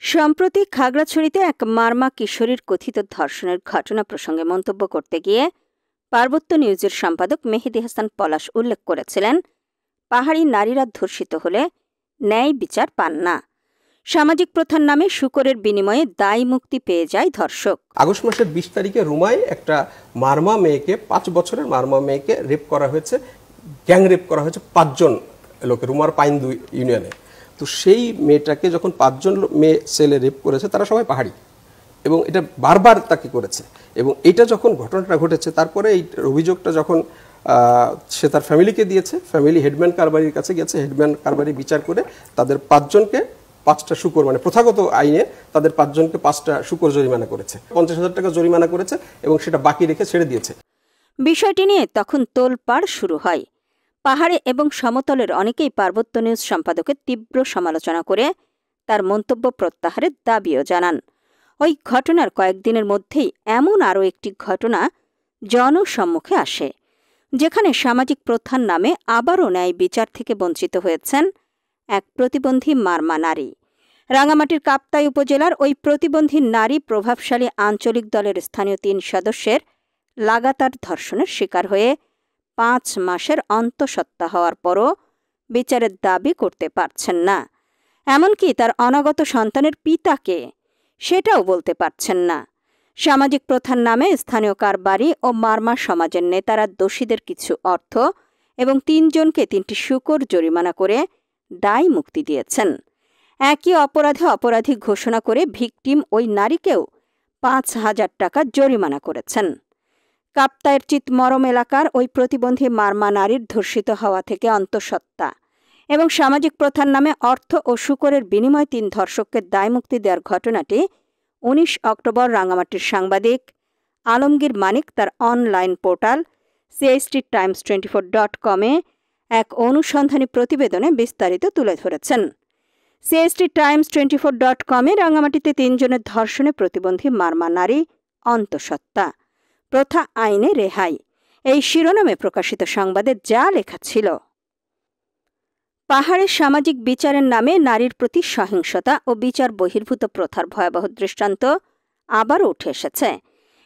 সম্প্রতি খাগড়াছড়িতে এক মারমা কিশোরীর কথিত ধর্ষণের ঘটনা প্রসঙ্গে মন্তব্য করতে গিয়ে পার্বত্য নিউজের সম্পাদক মেহেদী হাসান পলাশ উল্লেখ করেছিলেন, পাহাড়ি নারীরা ধর্ষিত হলে ন্যায় বিচার পান না। সামাজিক প্রথার নামে শূকরের বিনিময়ে দায় মুক্তি পেয়ে যায় ধর্ষক। আগস্ট মাসের 20 তারিখে রুমায় একটা মারমা মেয়েকে, 5 বছরের মারমা মেয়েকে রেপ করা হয়েছে, গ্যাং রেপ করা হয়েছে 5 জন লোকে, রুমার পাইন 2 ইউনিয়নে। তো সেই মেয়েটাকে যখন 5 জন মেয়ে ছেলে রেপ করেছে, তারা সবাই পাহাড়ি এবং এটা বারবার তাকে করেছে। এবং এটা যখন ঘটনাটা ঘটেছে, তারপরে এই অভিযোগটা যখন সে তার ফ্যামিলিকে দিয়েছে, ফ্যামিলি হেডম্যান কারবারির কাছে গেছে, হেডম্যান কারবারি বিচার করে তাদের 5 জনকে 5টা শূকর, মানে প্রথাগত আইনে তাদের 5 জনকে 5টা শূকর জরিমানা করেছে, 50,000 টাকা জরিমানা করেছে এবং সেটা বাকি রেখে ছেড়ে দিয়েছে। বিষয়টি নিয়ে তখন তোলপাড় শুরু হয়। পাহাড়ে এবং সমতলের অনেকেই পার্বত্য নিউজ সম্পাদকের তীব্র সমালোচনা করে তার মন্তব্য প্রত্যাহারের দাবিও জানান। ওই ঘটনার কয়েকদিনের মধ্যেই এমন আরও একটি ঘটনা জনসম্মুখে আসে, যেখানে সামাজিক প্রথার নামে আবারও ন্যায় বিচার থেকে বঞ্চিত হয়েছেন এক প্রতিবন্ধী মারমা নারী। রাঙামাটির কাপ্তাই উপজেলার ওই প্রতিবন্ধী নারী প্রভাবশালী আঞ্চলিক দলের স্থানীয় 3 সদস্যের লাগাতার ধর্ষণের শিকার হয়ে 5 মাসের অন্তঃসত্ত্বা হওয়ার পরও বিচারের দাবি করতে পারছেন না। এমনকি তার অনাগত সন্তানের পিতাকে সেটাও বলতে পারছেন না। সামাজিক প্রথার নামে স্থানীয় কারবারি ও মারমা সমাজের নেতারা দোষীদের কিছু অর্থ এবং 3 জনকে 3টি শূকর জরিমানা করে দায় মুক্তি দিয়েছেন। একই অপরাধে অপরাধী ঘোষণা করে ভিকটিম ওই নারীকেও 5,000 টাকা জরিমানা করেছেন। কাপ্তাইয়ের চিতমরম এলাকার ওই প্রতিবন্ধী মারমা নারীর ধর্ষিত হওয়া থেকে অন্তঃসত্ত্বা এবং সামাজিক প্রথার নামে অর্থ ও শূকরের বিনিময়ে 3 ধর্ষককে দায়মুক্তি দেওয়ার ঘটনাটি 19 অক্টোবর রাঙামাটির সাংবাদিক আলমগীর মানিক তার অনলাইন পোর্টাল CSTtimes24.com-এ এক অনুসন্ধানী প্রতিবেদনে বিস্তারিত তুলে ধরেছেন। CSTtimes24.com-এ রাঙামাটিতে 3 জনের ধর্ষণে প্রতিবন্ধী মারমা নারী অন্তঃসত্ত্বা, প্রথা আইনে রেহাই, এই শিরোনামে প্রকাশিত সংবাদে যা লেখা ছিল। পাহাড়ের সামাজিক বিচারের নামে নারীর প্রতি সহিংসতা ও বিচার বহির্ভূত প্রথার ভয়াবহ দৃষ্টান্ত আবারও উঠে এসেছে।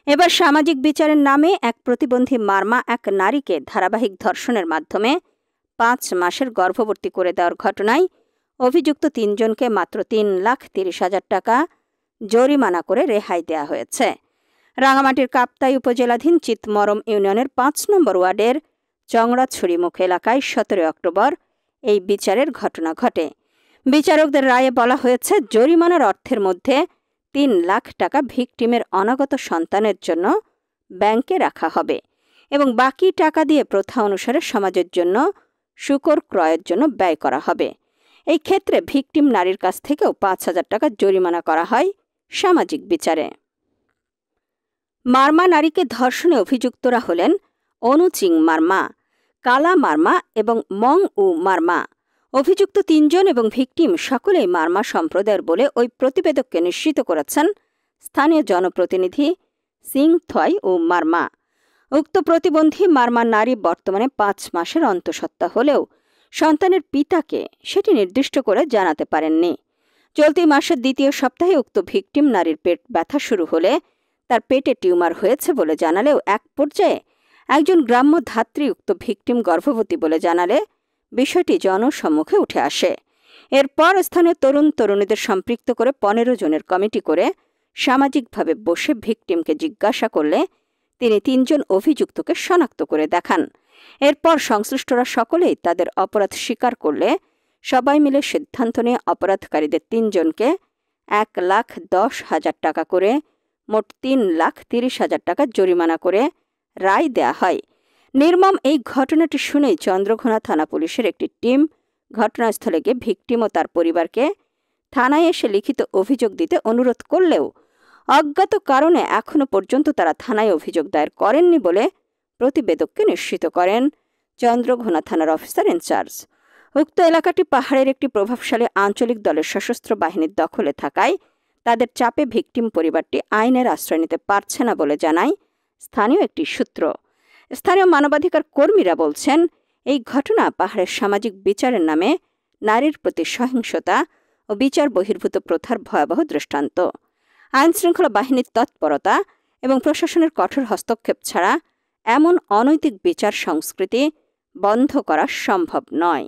এবার সামাজিক বিচারের নামে এক প্রতিবন্ধী মারমা এক নারীকে ধারাবাহিক ধর্ষণের মাধ্যমে 5 মাসের গর্ভবতী করে দেওয়ার ঘটনায় অভিযুক্ত 3 জনকে মাত্র 3,30,000 টাকা জরিমানা করে রেহাই দেওয়া হয়েছে। রাঙামাটির কাপ্তাই উপজেলাধীন চিতমরম ইউনিয়নের 5 নম্বর ওয়ার্ডের চংড়াছড়িমুখ এলাকায় 17 অক্টোবর এই বিচারের ঘটনা ঘটে। বিচারকদের রায়ে বলা হয়েছে, জরিমানার অর্থের মধ্যে 3 লাখ টাকা ভিকটিমের অনাগত সন্তানের জন্য ব্যাংকে রাখা হবে এবং বাকি টাকা দিয়ে প্রথা অনুসারে সমাজের জন্য শূকর ক্রয়ের জন্য ব্যয় করা হবে। এই ক্ষেত্রে ভিকটিম নারীর কাছ থেকেও 5,000 টাকা জরিমানা করা হয় সামাজিক বিচারে। মারমা নারীকে ধর্ষণে অভিযুক্তরা হলেন অনুচিং মারমা, কালা মারমা এবং মং উ মারমা। অভিযুক্ত 3 জন এবং ভিকটিম সকলেই মারমা সম্প্রদায়ের বলে ওই প্রতিবেদককে নিশ্চিত করেছেন স্থানীয় জনপ্রতিনিধি সিং থয় ও মারমা। উক্ত প্রতিবন্ধী মারমা নারী বর্তমানে 5 মাসের অন্তঃসত্ত্বা হলেও সন্তানের পিতাকে সেটি নির্দিষ্ট করে জানাতে পারেননি। চলতি মাসের 2য় সপ্তাহে উক্ত ভিকটিম নারীর পেট ব্যথা শুরু হলে তার পেটে টিউমার হয়েছে বলে জানালেও এক পর্যায়ে একজন গ্রাম্য ধাত্রী উক্ত ভিকটিম গর্ভবতী বলে জানালে বিষয়টি জনসম্মুখে উঠে আসে। এরপর স্থানীয় তরুণ তরুণীদের সম্পৃক্ত করে 15 জনের কমিটি করে সামাজিকভাবে বসে ভিকটিমকে জিজ্ঞাসা করলে তিনি 3 জন অভিযুক্তকে শনাক্ত করে দেখান। এরপর সংশ্লিষ্টরা সকলেই তাদের অপরাধ স্বীকার করলে সবাই মিলে সিদ্ধান্ত নিয়ে অপরাধকারীদের 3 জনকে 1,10,000 টাকা করে মোট 3,30,000 টাকা জরিমানা করে রায় দেয়া হয়। নির্মম এই ঘটনাটি শুনেই চন্দ্রঘোনা থানা পুলিশের একটি টিম ঘটনাস্থলে গিয়ে ভিকটিম ও তার পরিবারকে থানায় এসে লিখিত অভিযোগ দিতে অনুরোধ করলেও অজ্ঞাত কারণে এখনও পর্যন্ত তারা থানায় অভিযোগ দায়ের করেননি বলে প্রতিবেদককে নিশ্চিত করেন চন্দ্রঘোনা থানার অফিসার ইনচার্জ। উক্ত এলাকাটি পাহাড়ের একটি প্রভাবশালী আঞ্চলিক দলের সশস্ত্র বাহিনীর দখলে থাকায় তাদের চাপে ভিকটিম পরিবারটি আইনের আশ্রয় নিতে পারছে না বলে জানায় স্থানীয় একটি সূত্র। স্থানীয় মানবাধিকার কর্মীরা বলছেন, এই ঘটনা পাহাড়ের সামাজিক বিচারের নামে নারীর প্রতি সহিংসতা ও বিচার বহির্ভূত প্রথার ভয়াবহ দৃষ্টান্ত। আইনশৃঙ্খলা বাহিনীর তৎপরতা এবং প্রশাসনের কঠোর হস্তক্ষেপ ছাড়া এমন অনৈতিক বিচার সংস্কৃতি বন্ধ করা সম্ভব নয়।